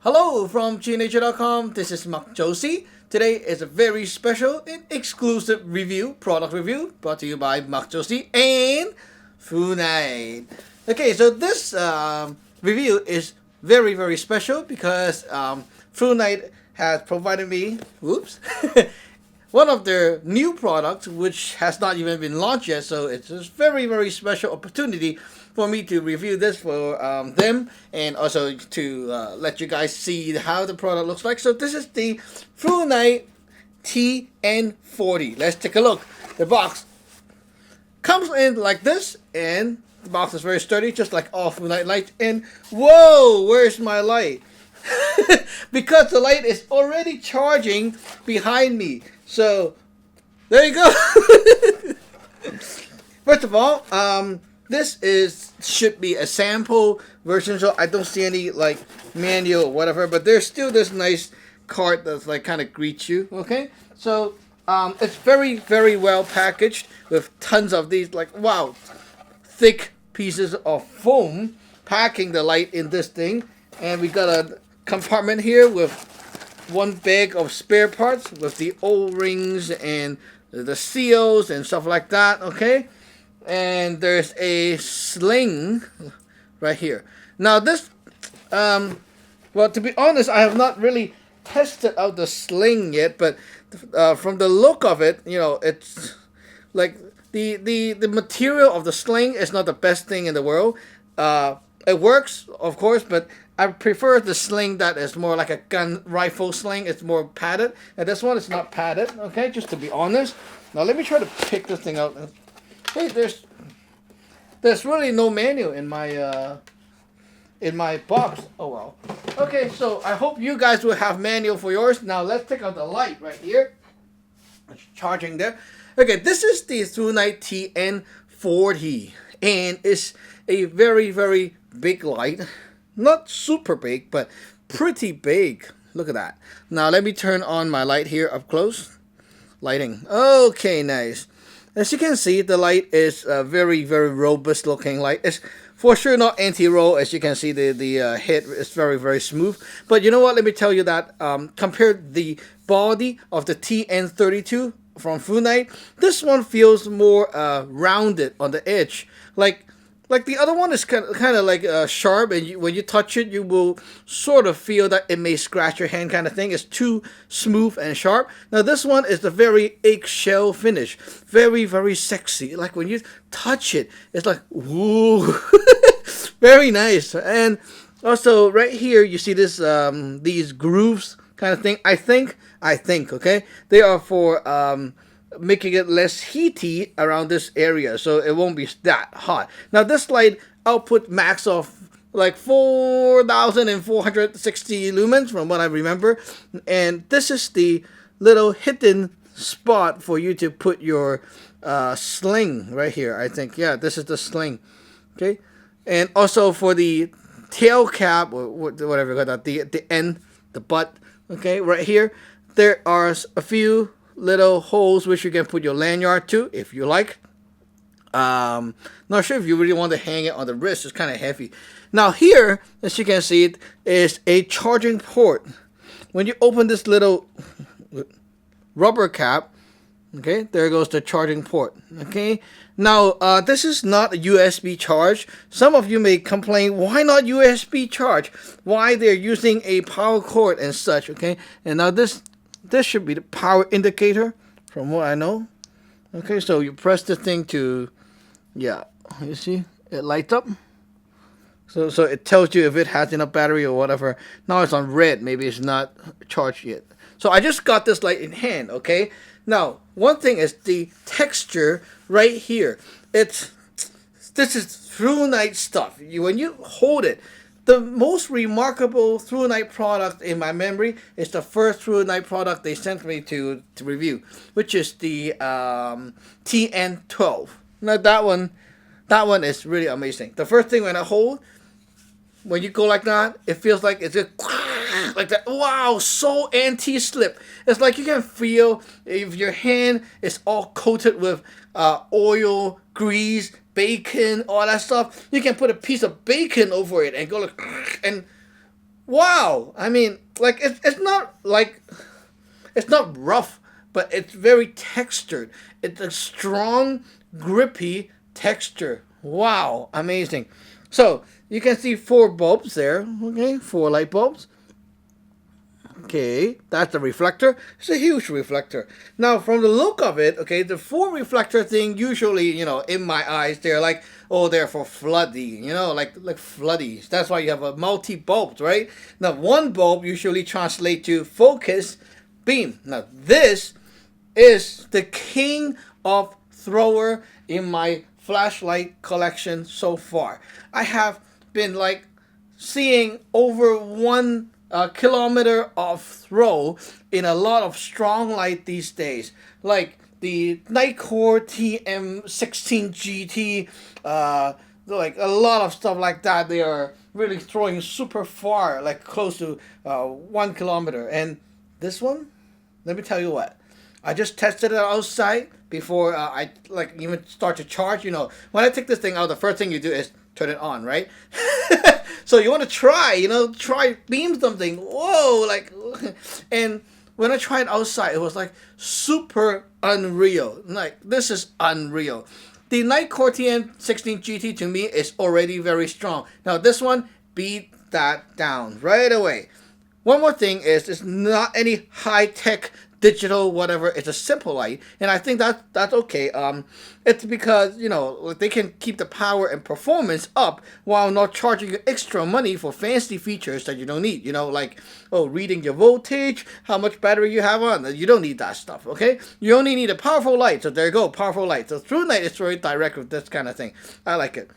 Hello from GNature.com. This is Mark Josie. Today is a very special and exclusive product review, brought to you by Mark Josie and Thrunite. Okay, so this review is very special because Thrunite has provided me, one of their new products which has not even been launched yet. So it's a very special opportunity for me to review this for them, and also to let you guys see how the product looks like. So this is the Thrunite TN40. Let's take a look. The box comes in like this, and the box is very sturdy, just like all Thrunite lights. And whoa, where's my light? Because the light is already charging behind me. So there you go. First of all, this should be a sample version, so I don't see any like manual or whatever, but there's still this nice card that's like kind of greets you. Okay, so it's very well packaged with tons of these like thick pieces of foam packing the light in this thing, and we got a compartment here with one bag of spare parts with the O-rings and the seals and stuff like that. Okay. And there's a sling right here. Now this, well, to be honest, I have not really tested out the sling yet, but from the look of it, you know, it's like the material of the sling is not the best thing in the world. It works, of course, but I prefer the sling that is more like a gun rifle sling. It's more padded, and this one is not padded. Okay, just to be honest. Now let me try to pick this thing out. Hey, there's really no manual in my box. Oh well. Okay, so I hope you guys will have manual for yours. Now let's take out the light right here. It's charging there. Okay, this is the Thrunite TN40, and it's a very big light. Not super big, but pretty big. Look at that. Now let me turn on my light here up close. Lighting. Okay, nice. As you can see, the light is a very robust looking light. It's for sure not anti-roll. As you can see, the head is very smooth. But you know what? Let me tell you that compared the body of the TN32 from Thrunite, this one feels more rounded on the edge. Like the other one is kind of like sharp, and when you touch it, you will sort of feel that it may scratch your hand kind of thing. It's too smooth and sharp. Now this one is a very eggshell finish, very sexy. Like when you touch it, it's like woo, very nice. And also right here, you see this these grooves kind of thing. I think okay, they are for making it less heaty around this area, so it won't be that hot. Now this light output max of like 4,460 lumens from what I remember, and this is the little hidden spot for you to put your sling right here. I think, yeah, this is the sling. Okay, and also for the tail cap or whatever you call that, the end, the butt. Okay, right here there are a few little holes which you can put your lanyard to if you like. Not sure if you really want to hang it on the wrist. It's kind of heavy. Now here, as you can see, it is a charging port. When you open this little rubber cap, okay, there goes the charging port. Okay, now this is not a USB charge. Some of you may complain, why not USB charge? Why they're using a power cord and such. Okay, and now this should be the power indicator from what I know. Okay, so you press the thing to, yeah, you see, it lights up. So it tells you if it has enough battery or whatever. Now it's on red, maybe it's not charged yet. So I just got this light in hand, okay? Now, one thing is the texture right here. This is Thrunite stuff. When you hold it, the most remarkable Thrunite product in my memory is the first Thrunite product they sent me to review, which is the TN12. Now that one is really amazing. The first thing when I hold, when you go like that, it feels like it's just like that. Wow, so anti-slip. It's like you can feel if your hand is all coated with oil, grease, bacon, all that stuff. You can put a piece of bacon over it and go like, and Wow. I mean, like it's not like it's not rough, but it's very textured. It's a strong, grippy texture. Wow, amazing. So you can see four bulbs there. Okay, four light bulbs. Okay, that's the reflector. It's a huge reflector. Now, from the look of it, okay, the four reflector thing usually, in my eyes, they're like, oh, they're for floody, like floodies. That's why you have a multi bulbs, right? Now, one bulb usually translates to focus beam. Now, this is the king of thrower in my flashlight collection so far. I have been like seeing over 1 kilometer of throw in a lot of strong light these days, like the Nikkor TM16 GT, like a lot of stuff like that. They are really throwing super far, like close to 1 kilometer. And this one, let me tell you what. I just tested it outside before I like even start to charge. When I take this thing out, the first thing you do is turn it on, right? So you want to try beam something. Whoa, like, and when I tried outside, it was like super unreal. Like, this is unreal. The Nikkor TN16 GT to me is already very strong. Now this one beat that down right away. One more thing is it's not any high tech digital whatever. It's a simple light, and I think that's okay. It's because they can keep the power and performance up while not charging you extra money for fancy features that you don't need. Like reading your voltage, how much battery you have on. You don't need that stuff. Okay, you only need a powerful light. So there you go, powerful light. So Thrunite is very direct with this kind of thing. I like it.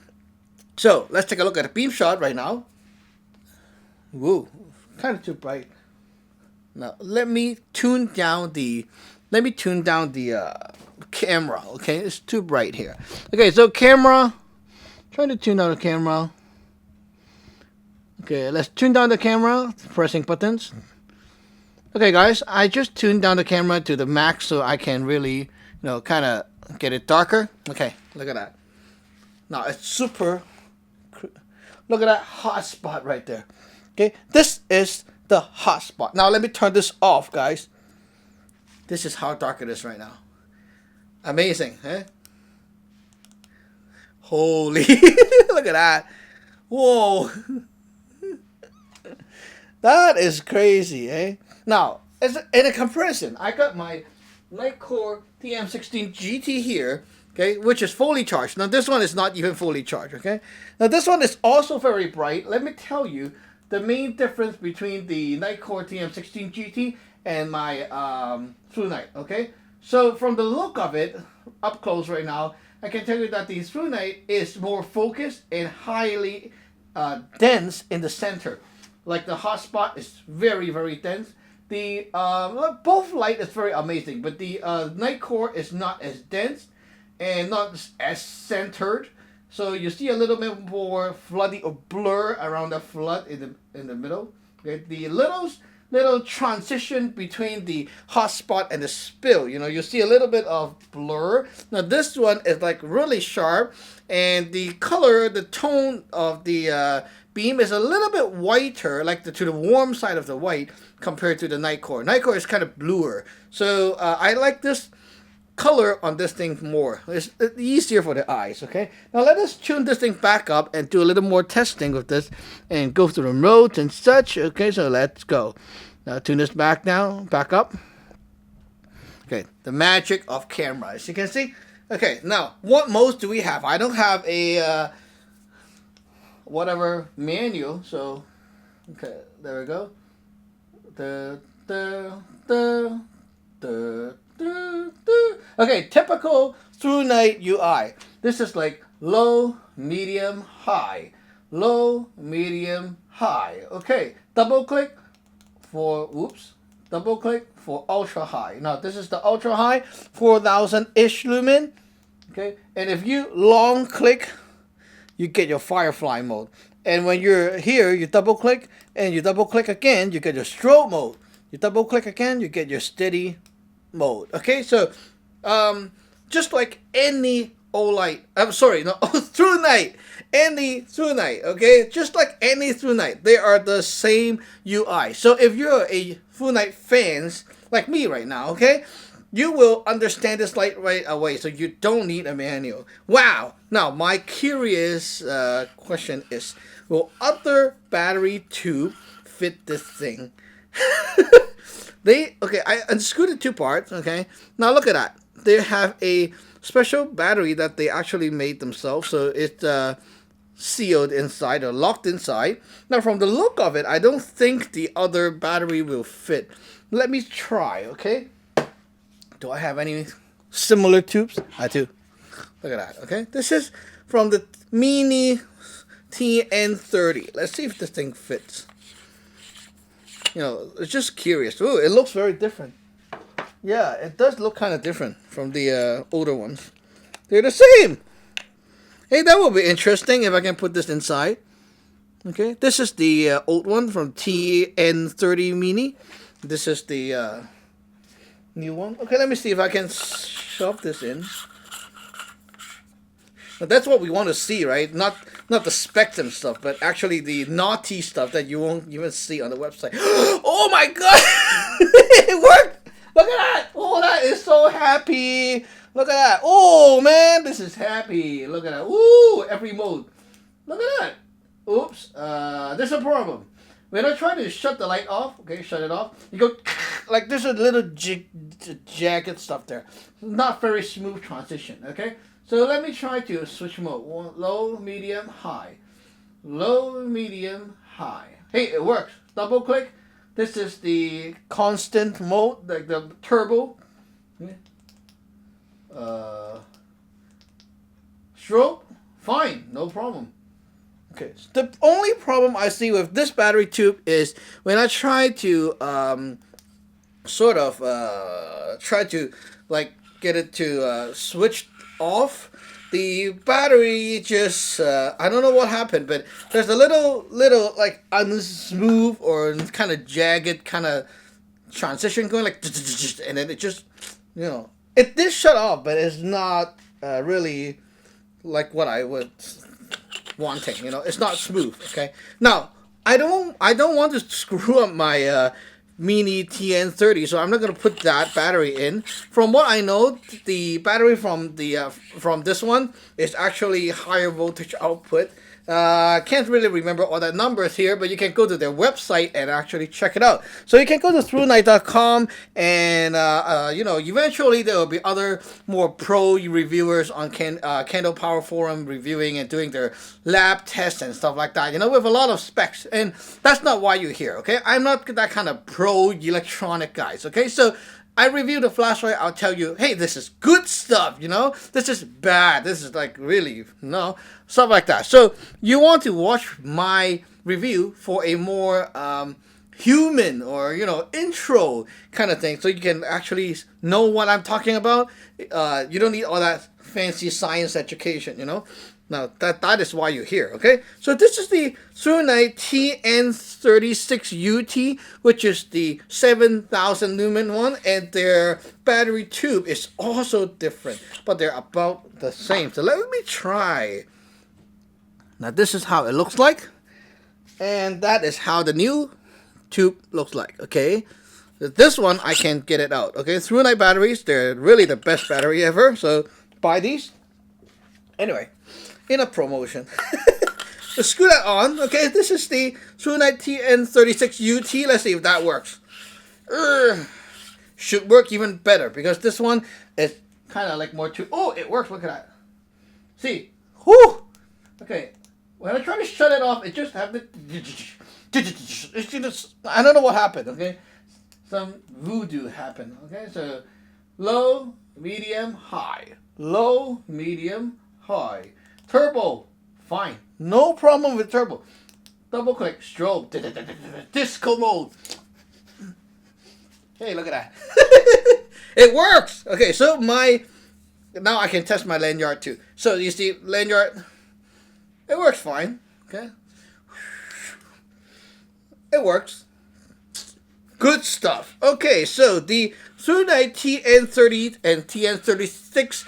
So let's take a look at the beam shot right now. Woo. Kind of too bright. Now let me tune down the camera. Okay, it's too bright here. Okay, so camera. Trying to tune down the camera. Okay, let's tune down the camera. Pressing buttons. Okay, guys, I just tuned down the camera to the max so I can really, kind of get it darker. Okay, look at that. Now it's super. Look at that hot spot right there. Okay, this is the hot spot. Now let me turn this off, guys. This is how dark it is right now. Amazing, eh? Holy, look at that. Whoa. That is crazy, eh? Now, in a comparison, I got my Nikkor TM16 GT here, okay, which is fully charged. Now this one is not even fully charged, okay? Now this one is also very bright. Let me tell you, the main difference between the Nikkor TM16 GT and my Thrunite, okay? So from the look of it, up close right now, I can tell you that the Thrunite is more focused and highly dense in the center. Like the hot spot is very, very dense. The both light is very amazing, but the Nikkor is not as dense and not as centered. So you see a little bit more floody or blur around the flood in the middle. Okay, the little transition between the hot spot and the spill. You see a little bit of blur. Now this one is like really sharp, and the color, the tone of the beam is a little bit whiter, like to the warm side of the white compared to the Nikkor. Nikkor is kind of bluer. So I like this color on this thing more. It's easier for the eyes. Okay, now let us tune this thing back up and do a little more testing with this and go through the modes and such. Okay, so let's go. Now tune this back up. Okay, the magic of camera, as you can see. Okay, now what modes do we have? I don't have a whatever manual, so okay, there we go. Okay, typical Thrunite UI. This is like low, medium, high. Low, medium, high. Okay, double click for ultra high. Now this is the ultra high, 4,000-ish lumen. Okay, and if you long click, you get your firefly mode. And when you're here, you double click, and you double click again, you get your strobe mode. You double click again, you get your steady mode. Okay, so just like any Thrunite, any Thrunite, okay? Just like any Thrunite, they are the same UI. So if you're a Thrunite fans like me right now, okay, you will understand this light right away. So you don't need a manual. Wow. Now my curious question is, will other battery tube fit this thing? I unscrewed the two parts. Okay, now look at that. They have a special battery that they actually made themselves, so it's sealed inside or locked inside. Now, from the look of it, I don't think the other battery will fit. Let me try. Okay, do I have any similar tubes? I do. Look at that. Okay, this is from the Mini TN40. Let's see if this thing fits. You know, it's just curious. Ooh, it looks very different. Yeah, it does look kind of different from the older ones. They're the same. Hey, that will be interesting if I can put this inside. Okay, this is the old one from TN40 Mini. This is the new one. Okay, let me see if I can shove this in. Now, that's what we want to see, right? Not the Spectrum stuff, but actually the naughty stuff that you won't even see on the website. Oh my god! It worked! Look at that! Oh, that is so happy! Look at that! Oh man, this is happy! Look at that! Ooh, every mode. Look at that! Oops, there's a problem. When I try to shut the light off, okay, shut it off, you go like there's a little jagged stuff there. Not very smooth transition, okay? So let me try to switch mode. Low, medium, high. Low, medium, high. Hey, it works. Double click. This is the constant mode, like the turbo. Strobe, fine, no problem. Okay, so the only problem I see with this battery tube is when I try to try to like get it to switch off, the battery just I don't know what happened, but there's a little like unsmooth or kind of jagged kind of transition going like, and then it just, you know, it did shut off, but it's not really like what I was wanting. You know, it's not smooth. Okay, now I don't want to screw up my Mini TN40, so I'm not gonna put that battery in. From what I know, the battery from the from this one is actually higher voltage output. Can't really remember all the numbers here, but you can go to their website and actually check it out. So you can go to Thrunite.com, and you know, eventually there will be other more pro reviewers on Candle Power Forum reviewing and doing their lab tests and stuff like that. You know, with a lot of specs, and that's not why you're here. Okay, I'm not that kind of pro electronic guys. Okay, so I review the flashlight, I'll tell you, hey, this is good stuff, you know? This is bad. This is like really, no, stuff like that. So you want to watch my review for a more human or, you know, intro kind of thing, so you can actually know what I'm talking about. You don't need all that fancy science education, you know? Now, that is why you're here, okay? So this is the Thrunite TN36UT, which is the 7,000 lumen one, and their battery tube is also different, but they're about the same. So let me try. Now, this is how it looks like, and that is how the new tube looks like, okay? This one, I can get it out, okay? Thrunite batteries, they're really the best battery ever, so buy these. Anyway, in a promotion. Let's screw that on. Okay, this is the Thrunite TN36UT. Let's see if that works. Should work even better, because this one is kind of like more too. Oh, it works. Look at that. See? Whoo! Okay, when I try to shut it off, it just happened. It's just, I don't know what happened. Okay, some voodoo happened. Okay, so low, medium, high. Low, medium, high. Turbo, fine. No problem with turbo. Double click, strobe, disco mode. Hey, look at that. It works. Okay, so now I can test my lanyard too. So you see, lanyard, it works fine. Okay, it works. Good stuff. Okay, so the Thrunite TN40 and TN36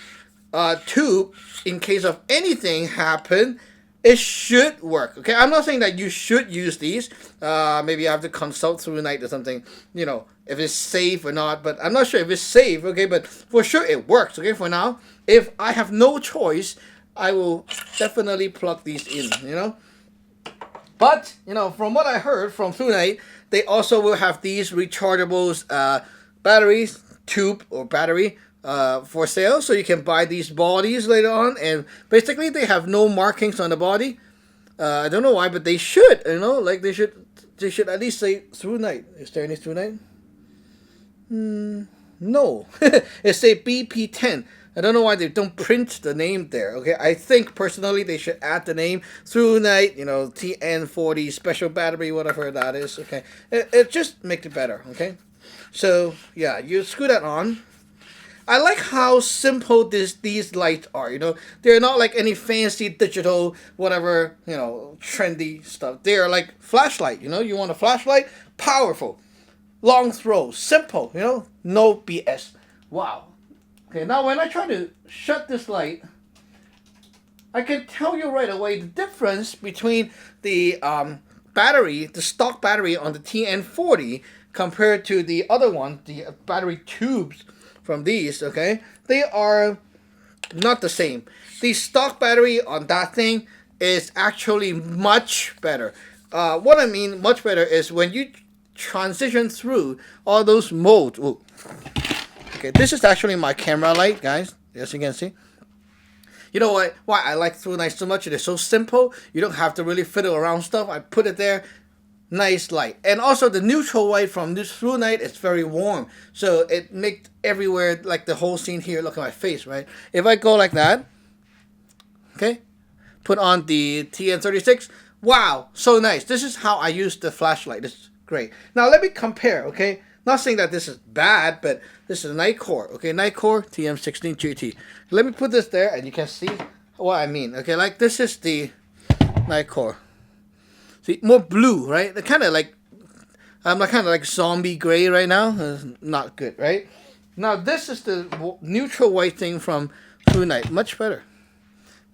tube, in case of anything happen, it should work. Okay, I'm not saying that you should use these. Maybe you have to consult Thrunite or something. You know, if it's safe or not. But I'm not sure if it's safe. Okay, but for sure it works. Okay, for now, if I have no choice, I will definitely plug these in. You know, but you know, from what I heard from Thrunite, they also will have these rechargeables, batteries, tube or battery, for sale, so you can buy these bodies later on. And basically, they have no markings on the body. I don't know why, but they should. You know, like they should. They should at least say Thrunite. Is there any Thrunite? No. It say BP10. I don't know why they don't print the name there. Okay, I think personally they should add the name Thrunite, you know, TN40 special battery, whatever that is. Okay, it just makes it better. Okay, so yeah, you screw that on. I like how simple these lights are. You know, they're not like any fancy digital whatever, you know, trendy stuff. They are like flashlight. You know, you want a flashlight, powerful, long throw, simple. You know, no BS. Wow. Okay, now when I try to shut this light, I can tell you right away the difference between the battery, the stock battery on the TN40 compared to the other one, the battery tubes from these. Okay, they are not the same. The stock battery on that thing is actually much better. What I mean much better is when you transition through all those modes. Ooh. Okay, this is actually my camera light, guys. As you can see. You know what? Why I like Thrunite so much? It is so simple. You don't have to really fiddle around stuff. I put it there. Nice light. And also the neutral white from this Thrunite is very warm. So it makes everywhere, like the whole scene here, look at my face, right? If I go like that, okay, put on the TN36. Wow, so nice. This is how I use the flashlight. This is great. Now let me compare, okay? Not saying that this is bad, but this is a Nightcore, okay? Nightcore TM16 GT. Let me put this there, and you can see what I mean, okay? Like, this is the Nightcore. See, more blue, right? They're kind of like, I'm like kind of like zombie gray right now. Not good, right? Now, this is the neutral white thing from Thrunite. Much better.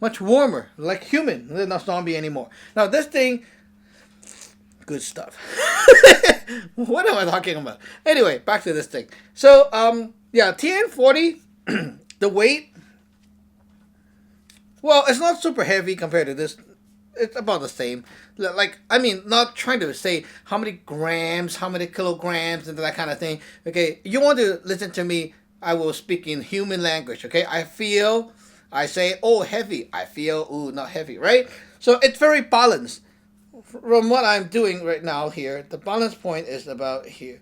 Much warmer, like human. They're not zombie anymore. Now, this thing, good stuff. What am I talking about? Anyway, back to this thing. So, yeah, TN40, the weight, well, it's not super heavy compared to this. It's about the same. Like, I mean, not trying to say how many grams, how many kilograms, and that kind of thing. Okay, you want to listen to me, I will speak in human language, okay? I say, oh, heavy. I feel, ooh, not heavy, right? So it's very balanced. From what I'm doing right now here, the balance point is about here.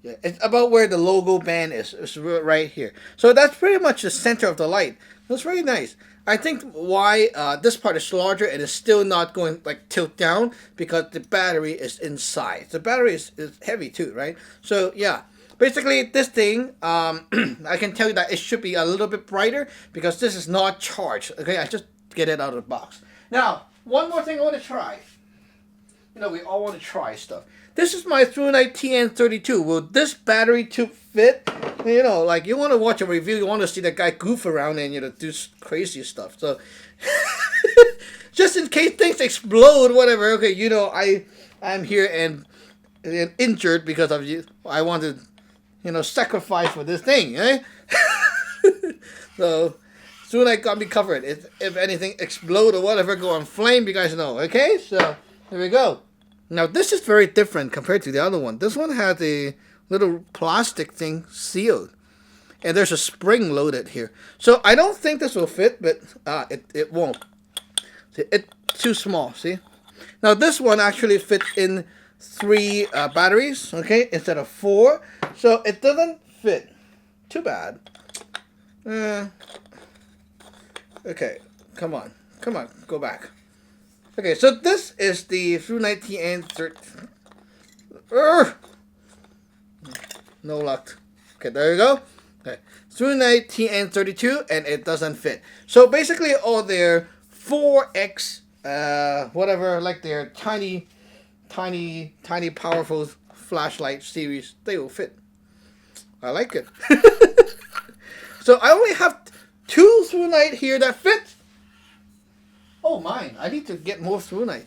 Yeah, it's about where the logo band is. It's right here. So that's pretty much the center of the light. That's very nice. I think why this part is larger and is still not going like tilt down because the battery is inside. The battery is heavy too, right? So yeah, basically this thing, I can tell you that it should be a little bit brighter because this is not charged. Okay, I just get it out of the box. Now, one more thing I want to try. You know, we all want to try stuff. This is my Thrunite TN32. Will this battery tube fit? You know, like you want to watch a review, you want to see that guy goof around and, you know, do crazy stuff. So, just in case things explode, whatever. Okay, you know, I'm here and injured because of you. I want to, you know, sacrifice for this thing, eh? So, Thrunite got me covered. If anything explode or whatever, go on flame, you guys know. Okay, so here we go. Now, this is very different compared to the other one. This one has a little plastic thing sealed. And there's a spring loaded here. So, I don't think this will fit, but it won't. See, it's too small, see? Now, this one actually fits in 3 batteries, okay, instead of 4. So, it doesn't fit. Too bad. Okay, come on, go back. Okay, so this is the Thrunite TN30. No luck. Okay, there you go. Okay, Thrunite TN32, and it doesn't fit. So basically, all their 4X, whatever, like their tiny, powerful flashlight series, they will fit. I like it. So I only have 2 Thrunite here that fit. Oh, mine. I need to get more Thrunite.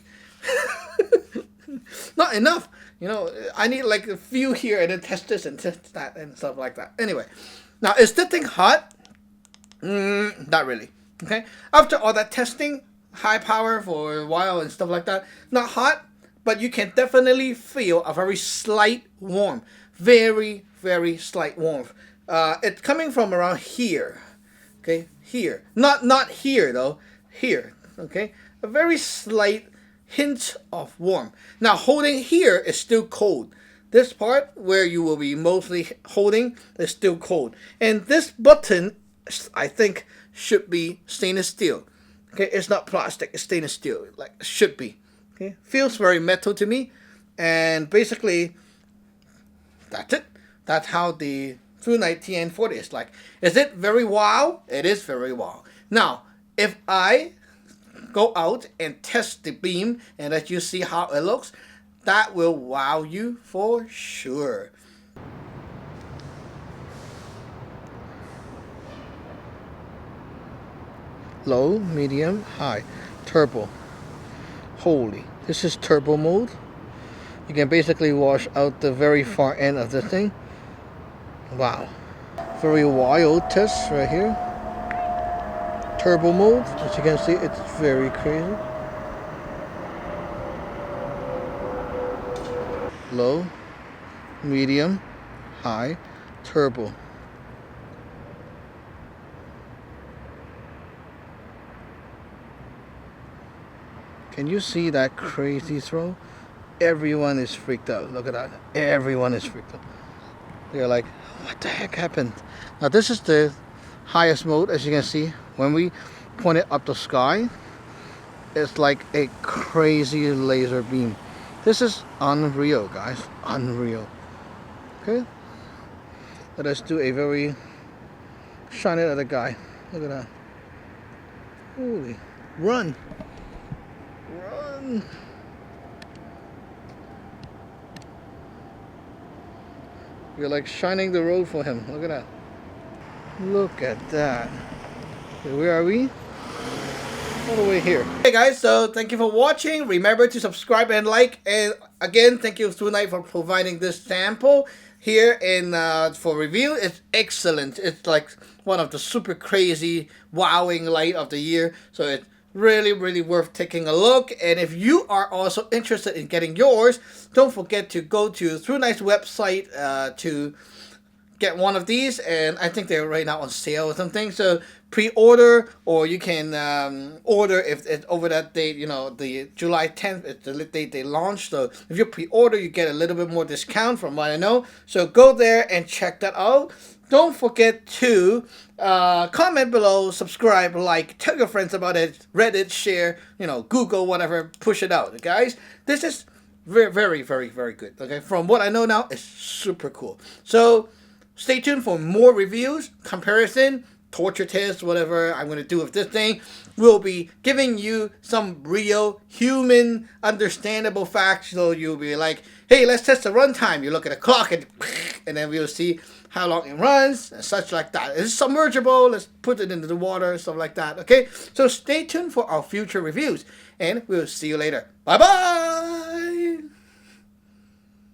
Not enough. You know, I need like a few here and then test this and test that and stuff like that. Anyway, now is this thing hot? Not really. Okay. After all that testing, high power for a while and stuff like that, not hot, but you can definitely feel a very slight warmth. Very, very slight warmth. It's coming from around here. Okay, here. Not here though. Here. Okay, a very slight hint of warmth. Now holding here is still cold. This part where you will be mostly holding is still cold. And this button, I think, should be stainless steel. Okay, it's not plastic, it's stainless steel. Like it should be. Okay, feels very metal to me. And basically, that's it. That's how the Thrunite TN40 is like. Is it very wow? It is very wow. Now, if I go out and test the beam and let you see how it looks, that will wow you for sure. Low, medium, high, turbo. Holy, this is turbo mode. You can basically wash out the very far end of the thing. Wow. Very wild test right here. Turbo mode, as you can see, it's very crazy. Low, medium, high, turbo. Can you see that crazy throw? Everyone is freaked out. Look at that. Everyone is freaked out. They're like, what the heck happened? Now this is the highest mode, as you can see. When we point it up the sky, it's like a crazy laser beam. This is unreal, guys. Unreal. Okay? Let us do a very shine it at the guy. Look at that. Holy. Run. Run. You're like shining the road for him. Look at that. Look at that. Okay, where are we? All the way here. Hey guys, so thank you for watching. Remember to subscribe and like. And again, thank you Thrunite for providing this sample here in for review. It's excellent. It's like one of the super crazy wowing light of the year. So it's really worth taking a look. And if you are also interested in getting yours, don't forget to go to Thrunite's website to get one of these, and I think they're right now on sale or something. So pre-order, or you can order if it's over that date. You know, the July 10th is the date they launched. So if you pre-order, you get a little bit more discount from what I know. So go there and check that out. Don't forget to comment below, subscribe, like, tell your friends about it, Reddit, share, you know, Google, whatever, push it out, guys. This is very good. Okay, from what I know now, it's super cool. So stay tuned for more reviews, comparison, torture tests, whatever I'm going to do with this thing. We'll be giving you some real human understandable facts. So you'll be like, hey, let's test the runtime. You look at the clock and then we'll see how long it runs and such like that. It's submergible. Let's put it into the water, stuff like that. Okay, so stay tuned for our future reviews and we'll see you later. Bye-bye.